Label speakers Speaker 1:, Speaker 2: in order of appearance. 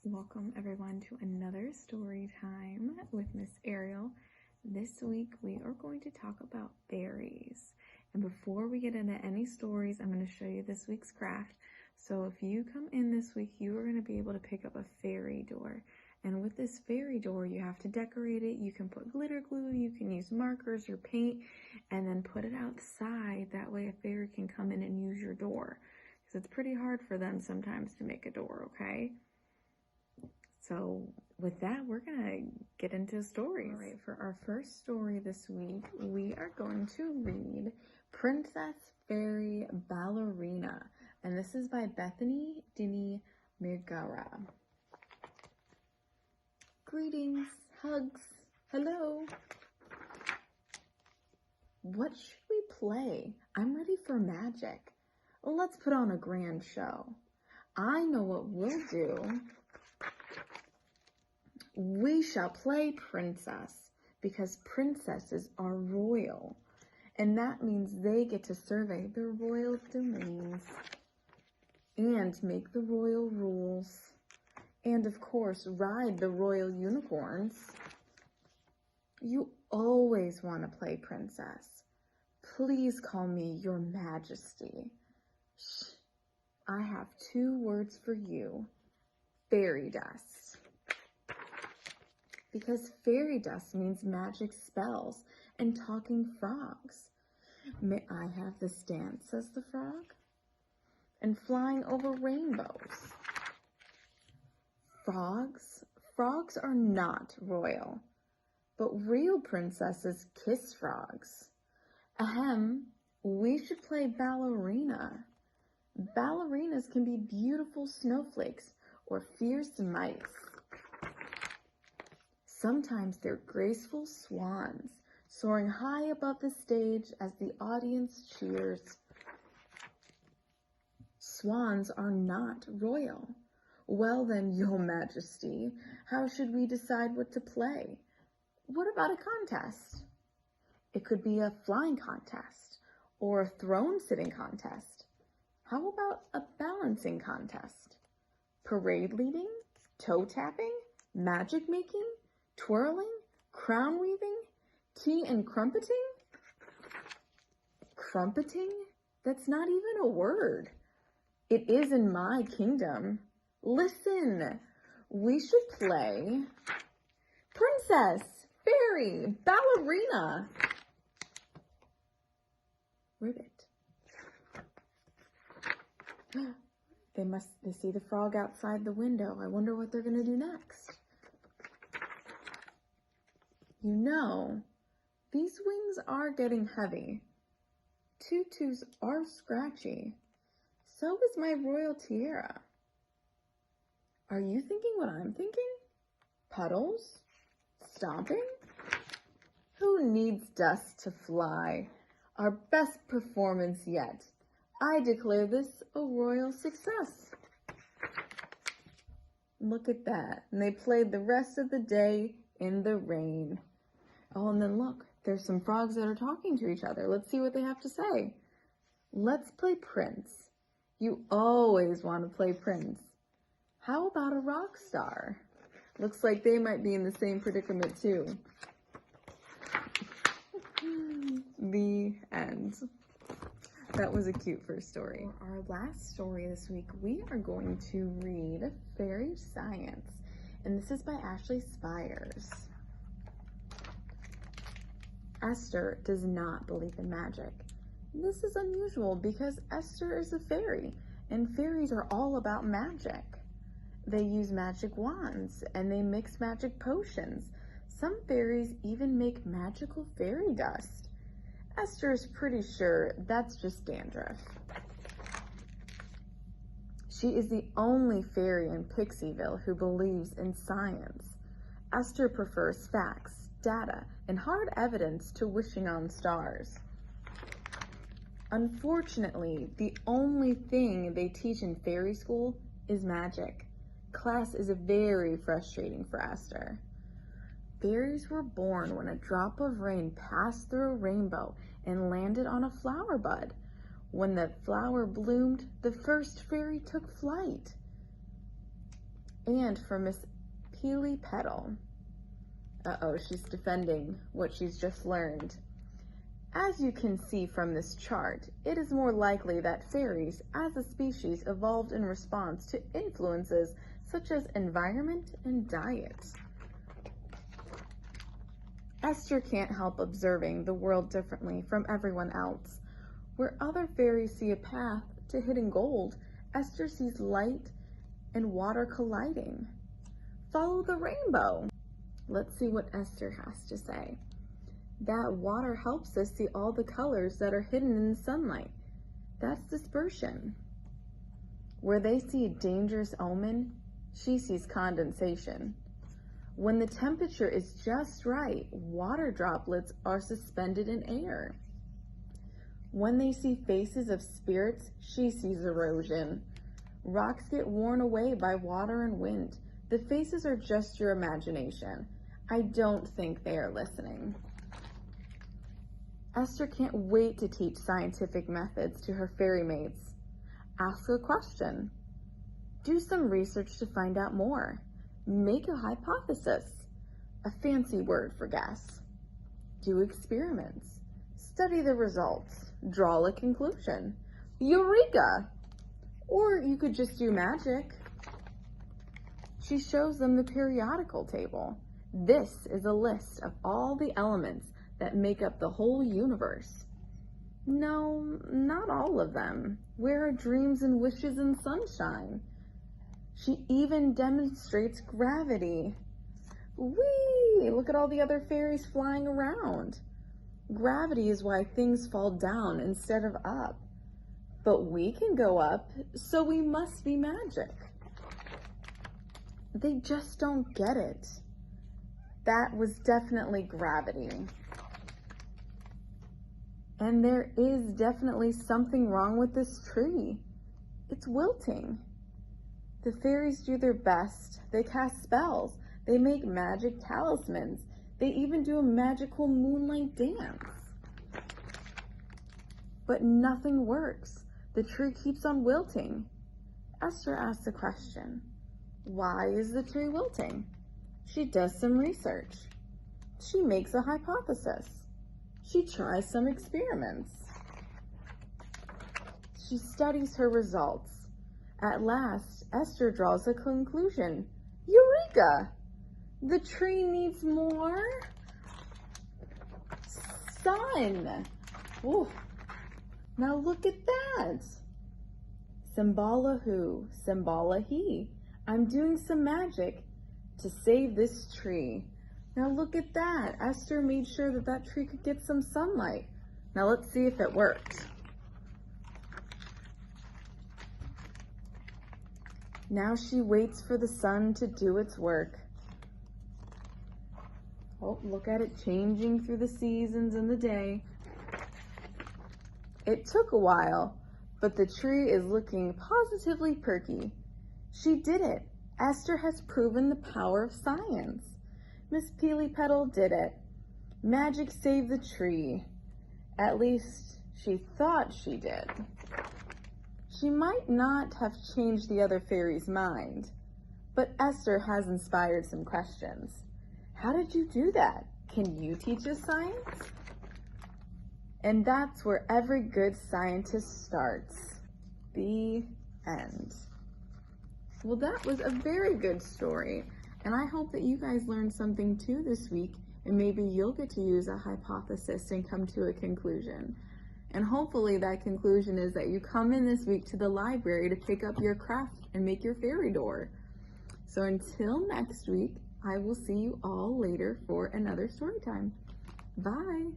Speaker 1: Welcome everyone to another story time with Miss Ariel. This week we are going to talk about fairies. And before we get into any stories, I'm going to show you this week's craft. So if you come in this week, you are going to be able to pick up a fairy door. And with this fairy door, you have to decorate it. You can put glitter glue, you can use markers or paint, and then put it outside. That way a fairy can come in and use your door. Because it's pretty hard for them sometimes to make a door, okay? So with that, we're gonna get into stories. All right, for our first story this week, we are going to read Princess Fairy Ballerina. And this is by Bethany Dini Mirgara. Greetings, hugs, hello. What should we play? I'm ready for magic. Well, let's put on a grand show. I know what we'll do. We shall play princess, because princesses are royal, and that means they get to survey the royal domains and make the royal rules, and of course ride the royal unicorns. You always want to play princess. Please call me your majesty. Shh. I have 2 words for you. Fairy dust. Because fairy dust means magic spells and talking frogs. May I have this dance, says the frog, and flying over rainbows. Frogs are not royal, but real princesses kiss frogs. Ahem, we should play ballerina. Ballerinas can be beautiful snowflakes or fierce mice. Sometimes they're graceful swans, soaring high above the stage as the audience cheers. Swans are not royal. Well then, your majesty, how should we decide what to play? What about a contest? It could be a flying contest or a throne-sitting contest. How about a balancing contest? Parade leading, toe-tapping, magic making, twirling, crown weaving, tea and crumpeting? Crumpeting? That's not even a word. It is in my kingdom. Listen, we should play princess, fairy, ballerina. Ribbit. They see the frog outside the window. I wonder what they're gonna do next. You know, these wings are getting heavy. Tutus are scratchy. So is my royal tiara. Are you thinking what I'm thinking? Puddles? Stomping? Who needs dust to fly? Our best performance yet. I declare this a royal success. Look at that. And they played the rest of the day in the rain. Oh, and then look, there's some frogs that are talking to each other. Let's see what they have to say. Let's play prince. You always want to play prince. How about a rock star? Looks like they might be in the same predicament too. The end. That was a cute first story. For our last story this week, we are going to read Fairy Science. And this is by Ashley Spires. Esther does not believe in magic. This is unusual because Esther is a fairy, and fairies are all about magic. They use magic wands, and they mix magic potions. Some fairies even make magical fairy dust. Esther is pretty sure that's just dandruff. She is the only fairy in Pixieville who believes in science. Esther prefers facts, data, and hard evidence to wishing on stars. Unfortunately, the only thing they teach in fairy school is magic. Class is very frustrating for Esther. Fairies were born when a drop of rain passed through a rainbow and landed on a flower bud. When the flower bloomed, the first fairy took flight. And for Miss Peely Petal. Uh-oh, she's defending what she's just learned. As you can see from this chart, it is more likely that fairies as a species evolved in response to influences such as environment and diet. Esther can't help observing the world differently from everyone else. Where other fairies see a path to hidden gold, Esther sees light and water colliding. Follow the rainbow. Let's see what Esther has to say. That water helps us see all the colors that are hidden in the sunlight. That's dispersion. Where they see a dangerous omen, she sees condensation. When the temperature is just right, water droplets are suspended in air. When they see faces of spirits, she sees erosion. Rocks get worn away by water and wind. The faces are just your imagination. I don't think they are listening. Esther can't wait to teach scientific methods to her fairy mates. Ask a question. Do some research to find out more. Make a hypothesis, a fancy word for guess. Do experiments. Study the results. Draw a conclusion. Eureka! Or you could just do magic. She shows them the periodical table. This is a list of all the elements that make up the whole universe. No, not all of them. Where are dreams and wishes and sunshine? She even demonstrates gravity. Whee! Look at all the other fairies flying around. Gravity is why things fall down instead of up. But we can go up, so we must be magic. They just don't get it. That was definitely gravity. And there is definitely something wrong with this tree. It's wilting. The fairies do their best. They cast spells. They make magic talismans. They even do a magical moonlight dance. But nothing works. The tree keeps on wilting. Esther asks a question. Why is the tree wilting? She does some research. She makes a hypothesis. She tries some experiments. She studies her results. At last, Esther draws a conclusion. Eureka! The tree needs more sun. Ooh. Now look at that. Symbala who, Symbala he. I'm doing some magic to save this tree. Now look at that. Esther made sure that that tree could get some sunlight. Now let's see if it worked. Now she waits for the sun to do its work. Oh, look at it changing through the seasons and the day. It took a while, but the tree is looking positively perky. She did it. Esther has proven the power of science. Miss Peely Petal did it. Magic saved the tree. At least she thought she did. She might not have changed the other fairies' mind, but Esther has inspired some questions. How did you do that? Can you teach us science? And that's where every good scientist starts. The end. Well, that was a very good story, and I hope that you guys learned something too this week, and maybe you'll get to use a hypothesis and come to a conclusion. And hopefully that conclusion is that you come in this week to the library to pick up your craft and make your fairy door. So until next week, I will see you all later for another story time. Bye.